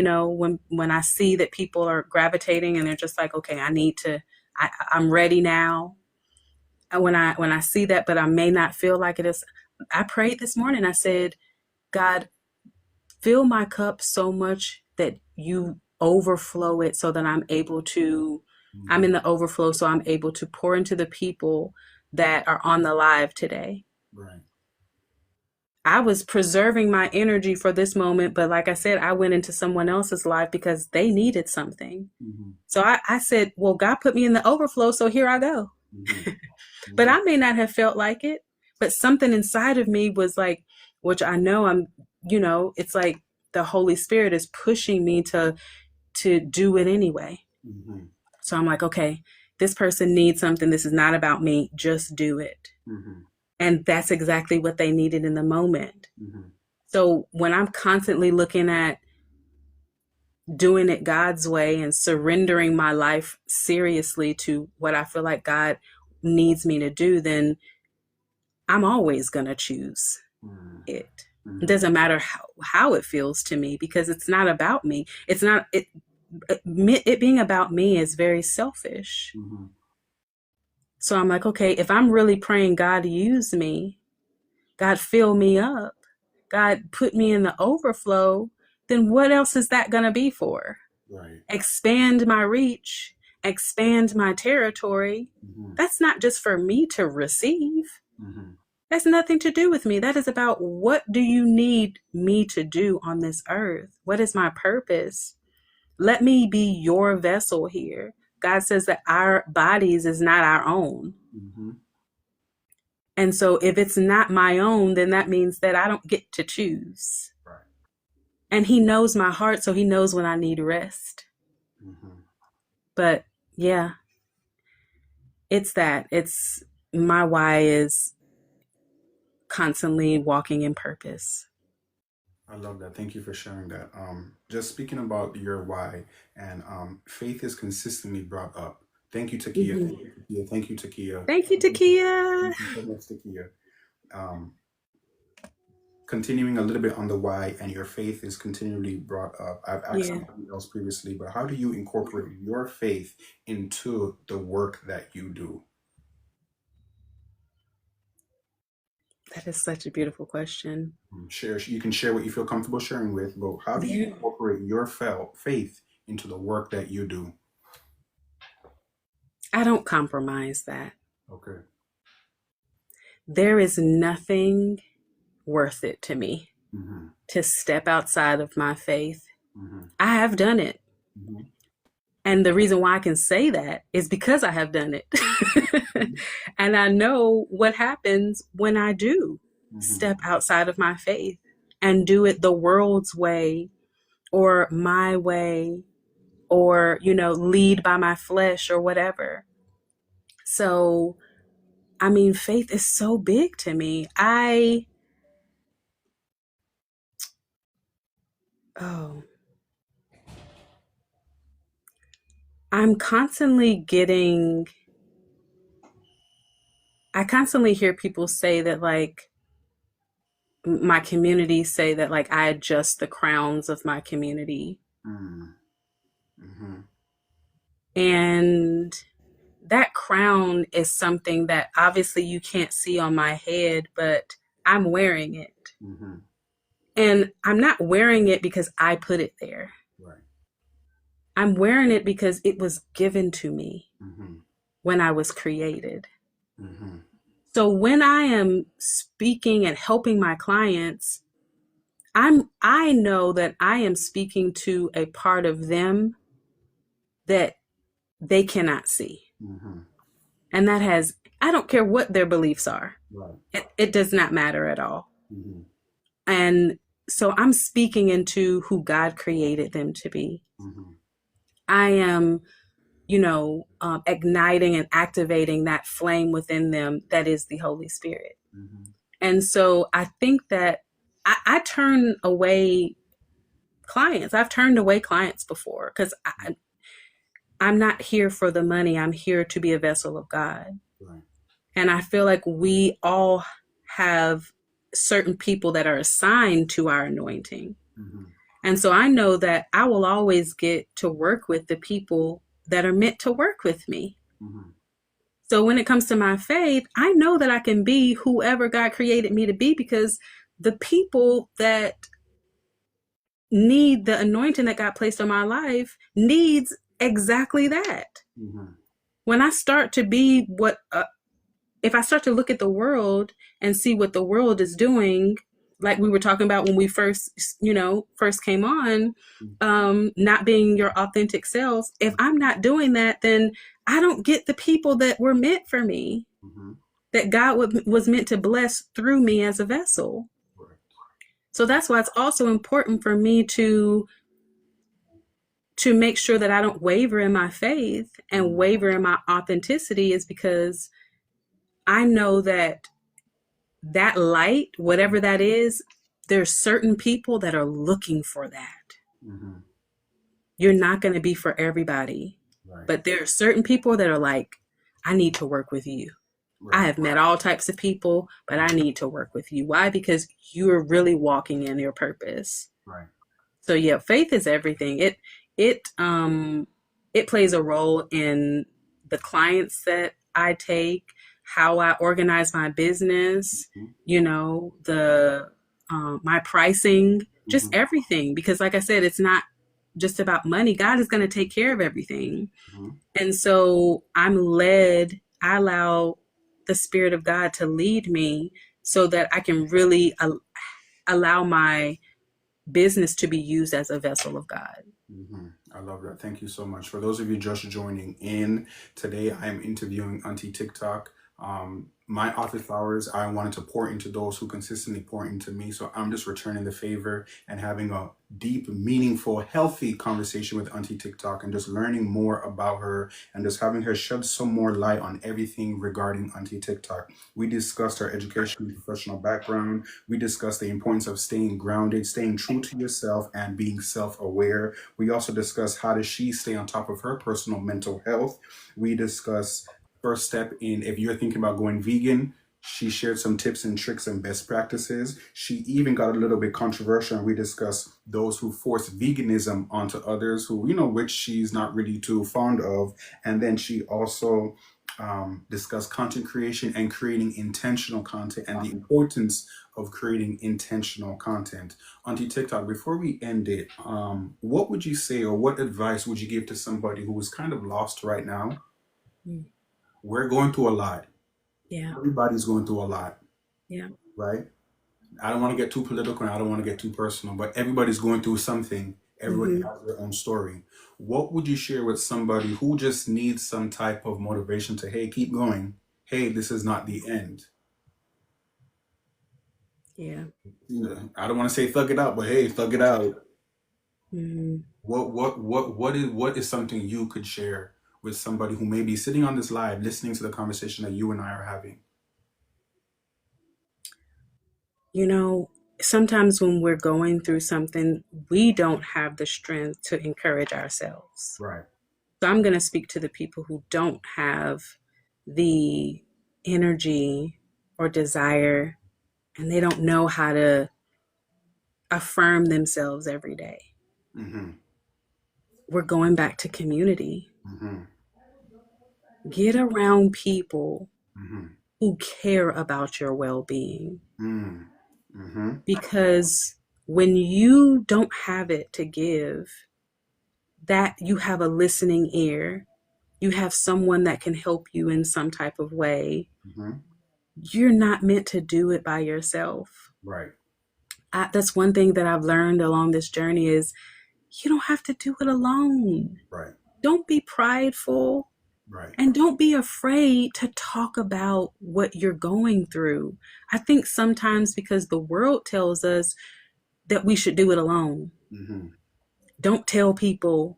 when I see that people are gravitating and they're just like, okay, I'm ready now. And when I see that, but I may not feel like it is, I prayed this morning. I said, God, fill my cup so much that you overflow it so that I'm Mm-hmm. in the overflow, so I'm able to pour into the people that are on the live today. Right. I was preserving my energy for this moment, but like I said, I went into someone else's life because they needed something. Mm-hmm. So I said, well, God put me in the overflow, so here I go. Mm-hmm. But Mm-hmm. I may not have felt like it, but something inside of me was like, which I know it's like the Holy Spirit is pushing me to do it anyway. Mm-hmm. So I'm like, okay, this person needs something. This is not about me. Just do it. Mm-hmm. And that's exactly what they needed in the moment. Mm-hmm. So when I'm constantly looking at doing it God's way and surrendering my life seriously to what I feel like God needs me to do, then I'm always going to choose it. It Mm-hmm. doesn't matter how it feels to me because it's not about me. It's not it being about me is very selfish. Mm-hmm. So I'm like, okay, if I'm really praying God use me, God fill me up, God put me in the overflow, then what else is that going to be for? Right. Expand my reach, expand my territory. Mm-hmm. That's not just for me to receive. Mm-hmm. That's nothing to do with me. That is about what do you need me to do on this earth? What is my purpose? Let me be your vessel here. God says that our bodies is not our own. Mm-hmm. And so if it's not my own, then that means that I don't get to choose. Right. And he knows my heart, so he knows when I need rest. Mm-hmm. But yeah, it's my why is constantly walking in purpose. I love that. Thank you for sharing that. Just speaking about your why and faith is consistently brought up. Thank you, Takia. Mhm. Thank you, Takia. Thank you, Takia. Thank you, Takia. Thank you so much, Takia. Um, Continuing a little bit on the why and your faith is continually brought up. I've asked Yeah, somebody else previously, but how do you incorporate your faith into the work that you do? that is such a beautiful question. Share. You can share what you feel comfortable sharing with, but how do you There, incorporate your faith into the work that you do? I don't compromise that. Okay. There is nothing worth it to me Mm-hmm. to step outside of my faith. Mm-hmm. I have done it. Mm-hmm. And the reason why I can say that is because I have done it. And I know what happens when I do Mm-hmm. step outside of my faith and do it the world's way or my way or, lead by my flesh or whatever. So, I mean, faith is so big to me. Oh, I'm constantly getting, I constantly hear people say that, like, my community say that, like, I adjust the crowns of my community. Mm-hmm. Mm-hmm. And that crown is something that obviously you can't see on my head, but I'm wearing it. Mm-hmm. And I'm not wearing it because I put it there. Right. I'm wearing it because it was given to me Mm-hmm. when I was created. Mm-hmm. So when I am speaking and helping my clients, I know that I am speaking to a part of them that they cannot see. Mm-hmm. And that has, I don't care what their beliefs are. Right. It does not matter at all. Mm-hmm. And so I'm speaking into who God created them to be. Mm-hmm. I am, igniting and activating that flame within them that is the Holy Spirit. Mm-hmm. And so I think that I turn away clients. I've turned away clients before because I'm not here for the money. I'm here to be a vessel of God. Right. And I feel like we all have certain people that are assigned to our anointing. Mm-hmm. And so I know that I will always get to work with the people that are meant to work with me. Mm-hmm. So when it comes to my faith, I know that I can be whoever God created me to be because the people that need the anointing that God placed on my life needs exactly that. Mm-hmm. When I start to be what if I start to look at the world and see what the world is doing, like we were talking about when we first, first came on, not being your authentic self, if I'm not doing that, then I don't get the people that were meant for me, Mm-hmm. that God was meant to bless through me as a vessel. Right. So that's why it's also important for me to make sure that I don't waver in my faith and Mm-hmm. waver in my authenticity, is because I know that that light, whatever that is, there's certain people that are looking for that. Mm-hmm. You're not going to be for everybody, Right. but there are certain people that are like, I need to work with you. I Right. have met all types of people, but I need to work with you. Why? Because you're really walking in your purpose. Right. So yeah, faith is everything. It plays a role in the clients that I take, how I organize my business, Mm-hmm. the my pricing, just Mm-hmm. everything. Because like I said, it's not just about money. God is going to take care of everything. Mm-hmm. And so I'm led, I allow the Spirit of God to lead me so that I can really allow my business to be used as a vessel of God. Mm-hmm. I love that. Thank you so much. For those of you just joining in, today I am interviewing Auntie TikTok. My office hours, I wanted to pour into those who consistently pour into me. So I'm just returning the favor and having a deep, meaningful, healthy conversation with Auntie TikTok and just learning more about her and just having her shed some more light on everything regarding Auntie TikTok. We discussed her education and professional background. We discussed the importance of staying grounded, staying true to yourself, and being self-aware. We also discuss how does she stay on top of her personal mental health. We discuss first step in if you're thinking about going vegan. She shared some tips and tricks and best practices. She even got a little bit controversial, and we discussed those who force veganism onto others, who, which she's not really too fond of. And then she also discussed content creation and creating intentional content and the importance of creating intentional content. Auntie TikTok, before we end it, what would you say or what advice would you give to somebody who is kind of lost right now? Mm. We're going through a lot. Yeah, Everybody's going through a lot, yeah. right? I don't want to get too political and I don't want to get too personal, but everybody's going through something. Everybody Hmm. has their own story. What would you share with somebody who just needs some type of motivation to, hey, keep going. Hey, this is not the end. Yeah. I don't want to say thug it out, but hey, thug it out. Hmm. What is something you could share with somebody who may be sitting on this live, listening to the conversation that you and I are having? You know, sometimes when we're going through something, we don't have the strength to encourage ourselves. Right. So I'm going to speak to the people who don't have the energy or desire, and they don't know how to affirm themselves every day. Mm-hmm. We're going back to community. Mm-hmm. Get around people Mm-hmm. who care about your well being. Mm-hmm. Mm-hmm. Because when you don't have it to give, that you have a listening ear, you have someone that can help you in some type of way, Mm-hmm. you're not meant to do it by yourself. Right. That's one thing that I've learned along this journey is you don't have to do it alone. Right. Don't be prideful Right. and don't be afraid to talk about what you're going through. I think sometimes because the world tells us that we should do it alone. Mm-hmm. Don't tell people,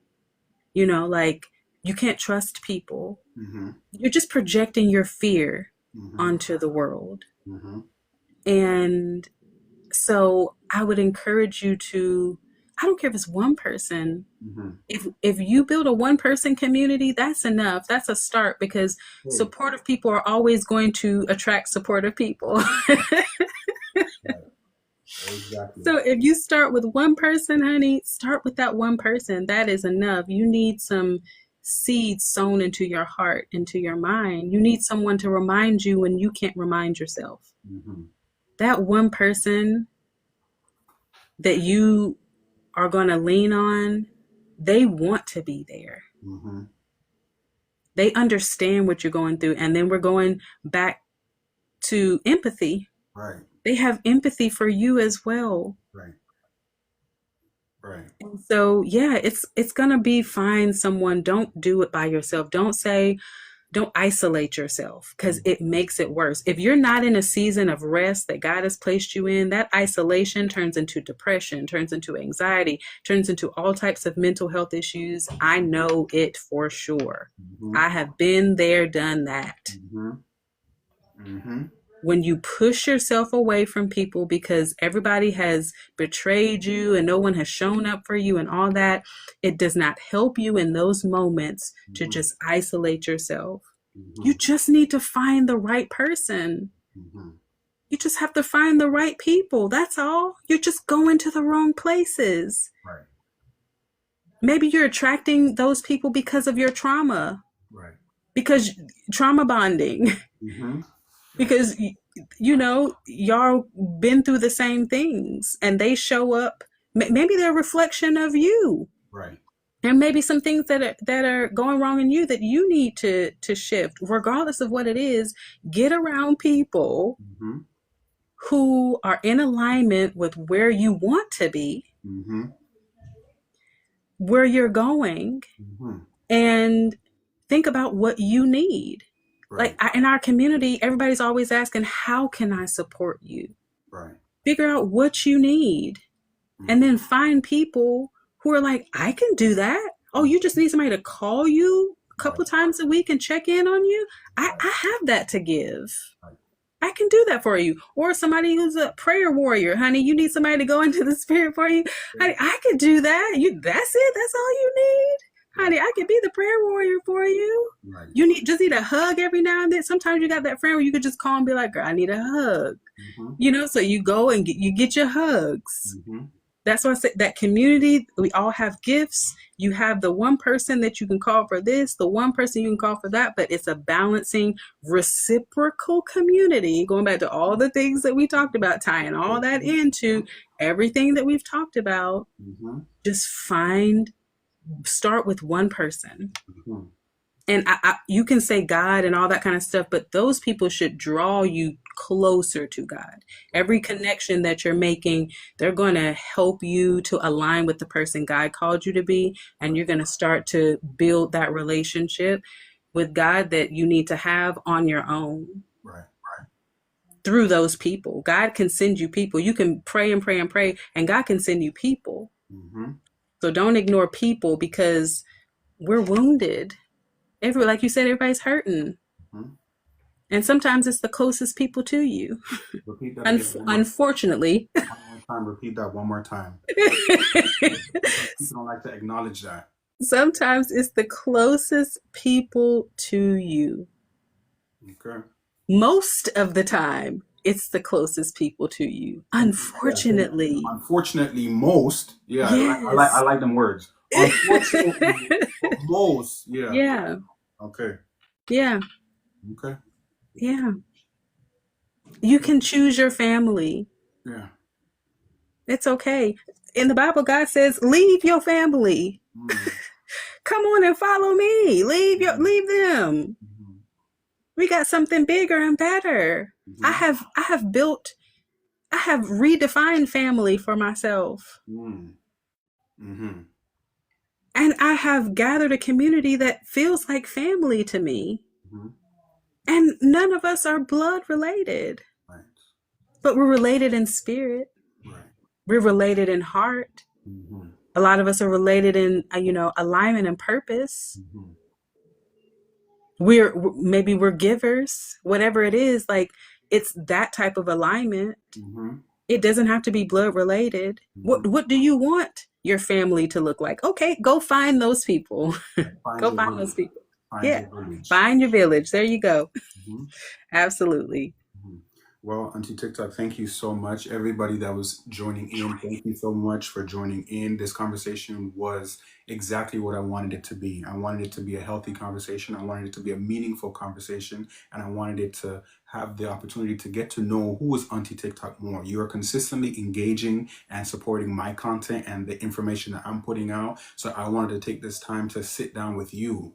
like you can't trust people. Mm-hmm. You're just projecting your fear Mm-hmm. onto the world. Mm-hmm. And so I would encourage you to, I don't care if it's one person. Mm-hmm. If you build a one person community, that's enough. That's a start, because Hey, supportive people are always going to attract supportive people. right. Exactly. So if you start with one person, honey, start with that one person. That is enough. You need some seeds sown into your heart, into your mind. You need someone to remind you when you can't remind yourself. Mm-hmm. that one person that you are going to lean on, they want to be there. Mm-hmm. They understand what you're going through. And then we're going back to empathy. Right. They have empathy for you as well. Right. Right. And so yeah, it's gonna be find someone. Don't do it by yourself. Don't isolate yourself because it makes it worse. If you're not in a season of rest that God has placed you in, that isolation turns into depression, turns into anxiety, turns into all types of mental health issues. I know it for sure. Mm-hmm. I have been there, done that. Mm-hmm. Mm-hmm. When you push yourself away from people because everybody has betrayed you and no one has shown up for you and all that, it does not help you in those moments to Mm-hmm. just isolate yourself. Mm-hmm. You just need to find the right person. Mm-hmm. You just have to find the right people. That's all. You're just going to the wrong places. Right. Maybe you're attracting those people because of your trauma, Right. because trauma bonding, Mm-hmm. because y'all been through the same things and they show up. Maybe they're a reflection of you. Right. And maybe some things that are going wrong in you that you need to shift. Regardless of what it is, get around people Mm-hmm. who are in alignment with where you want to be, Mm-hmm. where you're going, Mm-hmm. and think about what you need. Right. Like in our community, everybody's always asking, how can I support you? Right. Figure out what you need and then find people who are like, I can do that. Oh, you just need somebody to call you a couple Right. times a week and check in on you. I Right. have that to give. Right. I can do that for you. Or somebody who's a prayer warrior, honey. You need somebody to go into the spirit for you. Honey, I could do that. That's it. That's all you need. Honey, I could be the prayer warrior for you. Right. You just need a hug every now and then. Sometimes you got that friend where you could just call and be like, girl, I need a hug. Mm-hmm. So you go and you get your hugs. Mm-hmm. That's why I say that community, we all have gifts. You have the one person that you can call for this, the one person you can call for that, but it's a balancing, reciprocal community. Going back to all the things that we talked about, tying all that into everything that we've talked about. Mm-hmm. Just start with one person. Mm-hmm. And you can say God and all that kind of stuff, but those people should draw you closer to God. Every connection that you're making, they're going to help you to align with the person God called you to be. And you're going to start to build that relationship with God that you need to have on your own. Right. Through those people. God can send you people. You can pray and pray and pray, and God can send you people. Mm-hmm. So don't ignore people because we're wounded. Like you said, everybody's hurting. Mm-hmm. And sometimes it's the closest people to you. Repeat that again. Unfortunately. One more time. Repeat that one more time. People don't like to acknowledge that. Sometimes it's the closest people to you. Okay. Most of the time, it's the closest people to you. Unfortunately. Yeah. Unfortunately, most. Yeah. Yes. I like them words. Unfortunately, most. Yeah. Yeah. Okay. Yeah. Okay. Yeah. You can choose your family. Yeah. It's okay. In the Bible, God says, leave your family. Mm-hmm. Come on and follow me. Leave them. Mm-hmm. We got something bigger and better. Mm-hmm. I have redefined family for myself. Mm-hmm. And I have gathered a community that feels like family to me. Mm-hmm. And none of us are blood related. Right. But we're related in spirit. Right. We're related in heart. Mm-hmm. A lot of us are related in, alignment and purpose. Mm-hmm. Maybe we're givers, whatever it is, like it's that type of alignment. Mm-hmm. It doesn't have to be blood related. Mm-hmm. What do you want your family to look like? Okay, go find those people. Go find those people. Find your village. There you go. Mm-hmm. Absolutely. Mm-hmm. Well, Auntie TikTok, thank you so much. Everybody that was joining in, thank you so much for joining in. This conversation was exactly what I wanted it to be. I wanted it to be a healthy conversation. I wanted it to be a meaningful conversation. And I wanted it to have the opportunity to get to know who is Auntie TikTok more. You are consistently engaging and supporting my content and the information that I'm putting out. So I wanted to take this time to sit down with you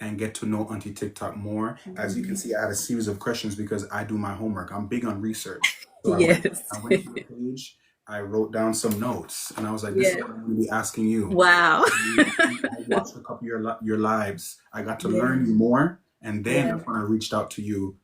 and get to know Auntie TikTok more. As you can see, I had a series of questions because I do my homework. I'm big on research. So Yes. I went to the page, I wrote down some notes, and I was like, this is Yeah. what I'm going to be asking you. Wow. I watched a couple of your lives. I got to Yeah. learn you more, and then Yeah. that's when I reached out to you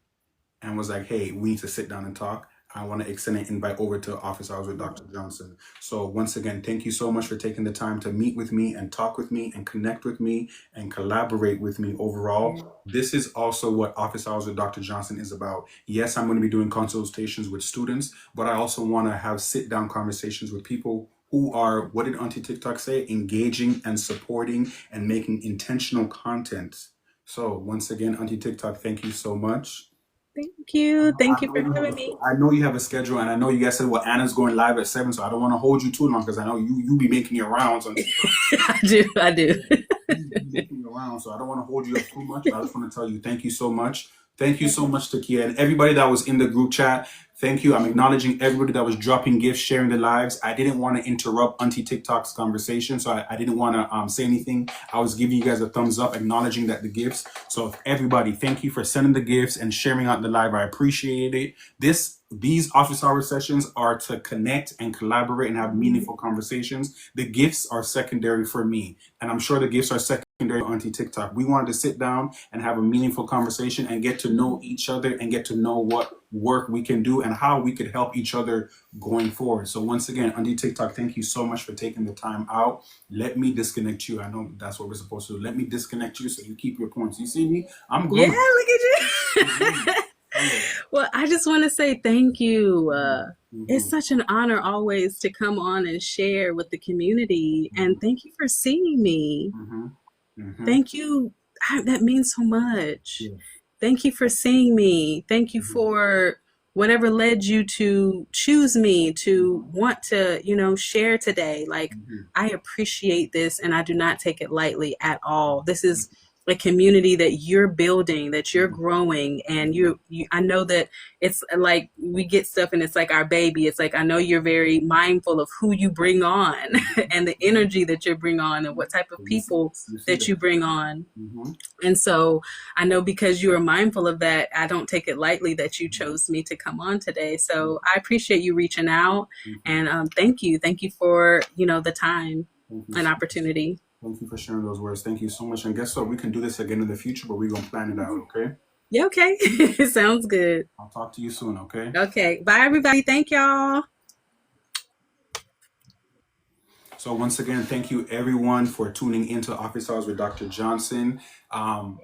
and was like, hey, we need to sit down and talk. I want to extend an invite over to Office Hours with Dr. Johnson. So once again, thank you so much for taking the time to meet with me and talk with me and connect with me and collaborate with me overall. This is also what Office Hours with Dr. Johnson is about. Yes, I'm going to be doing consultations with students, but I also want to have sit down conversations with people who are, what did Auntie TikTok say? Engaging and supporting and making intentional content. So once again, Auntie TikTok, thank you so much. Thank you. Thank you for having me. I know you have a schedule, and I know you guys said, well, Anna's going live at 7, so I don't want to hold you too long because I know you be making your rounds on TikTok. I do. I do. You be making your rounds, so I don't want to hold you up too much. I just want to tell you thank you so much. Thank you so much, Takia, and everybody that was in the group chat. Thank you. I'm acknowledging everybody that was dropping gifts, sharing their lives. I didn't want to interrupt Auntie TikTok's conversation, so I didn't want to say anything. I was giving you guys a thumbs up, acknowledging that the gifts. So everybody, thank you for sending the gifts and sharing out the live. I appreciate it. These office hour sessions are to connect and collaborate and have meaningful conversations. The gifts are secondary for me, and I'm sure the gifts are secondary to Auntie TikTok. We wanted to sit down and have a meaningful conversation and get to know each other and get to know what work we can do and how we could help each other going forward. So once again, Auntie TikTok, thank you so much for taking the time out. Let me disconnect you. I know that's what we're supposed to do. Let me disconnect you so you keep your points. You see me? I'm Yeah, growing. look at you. Well, I just want to say thank you. It's Mm-hmm. such an honor always to come on and share with the community. And thank you for seeing me. Mm-hmm. Mm-hmm. Thank you. That means so much. Yeah. Thank you for seeing me. Thank you Mm-hmm. for whatever led you to choose me to want to, share today. Like, Mm-hmm. I appreciate this and I do not take it lightly at all. This is a community that you're building, that you're Mm-hmm. growing, and Mm-hmm. I know that it's like we get stuff and it's like our baby. It's like I know you're very mindful of who you bring on and the energy that you bring on and what type of people You see that that? you bring on. Mm-hmm. And so I know because you are mindful of that, I don't take it lightly that you chose me to come on today. So I appreciate you reaching out Thank you. and thank you. Thank you for, the time Thank you and so much. opportunity. Thank you for sharing those words. Thank you so much. And guess what? We can do this again in the future, but we're gonna plan it out, okay? Yeah, okay. Sounds good. I'll talk to you soon, okay? Okay. Bye, everybody. Thank y'all. So once again, thank you everyone for tuning into Office Hours with Dr. Johnson.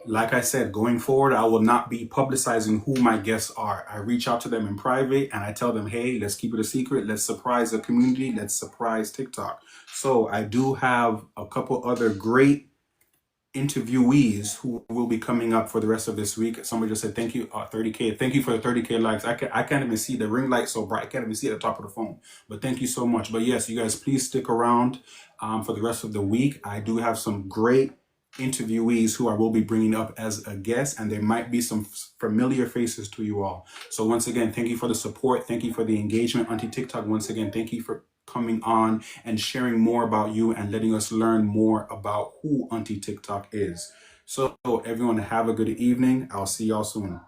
Like I said, going forward, I will not be publicizing who my guests are. I reach out to them in private and I tell them, hey, let's keep it a secret. Let's surprise the community. Let's surprise TikTok. So I do have a couple other great interviewees who will be coming up for the rest of this week. Somebody just said, thank you, 30K. Thank you for the 30K likes. I can't even see the ring light so bright. I can't even see at the top of the phone. But thank you so much. But yes, you guys, please stick around for the rest of the week. I do have some great interviewees who I will be bringing up as a guest, and there might be some familiar faces to you all. So once again, thank you for the support. Thank you for the engagement. Auntie TikTok, once again, thank you for coming on and sharing more about you and letting us learn more about who Auntie TikTok is. So everyone have a good evening. I'll see y'all soon.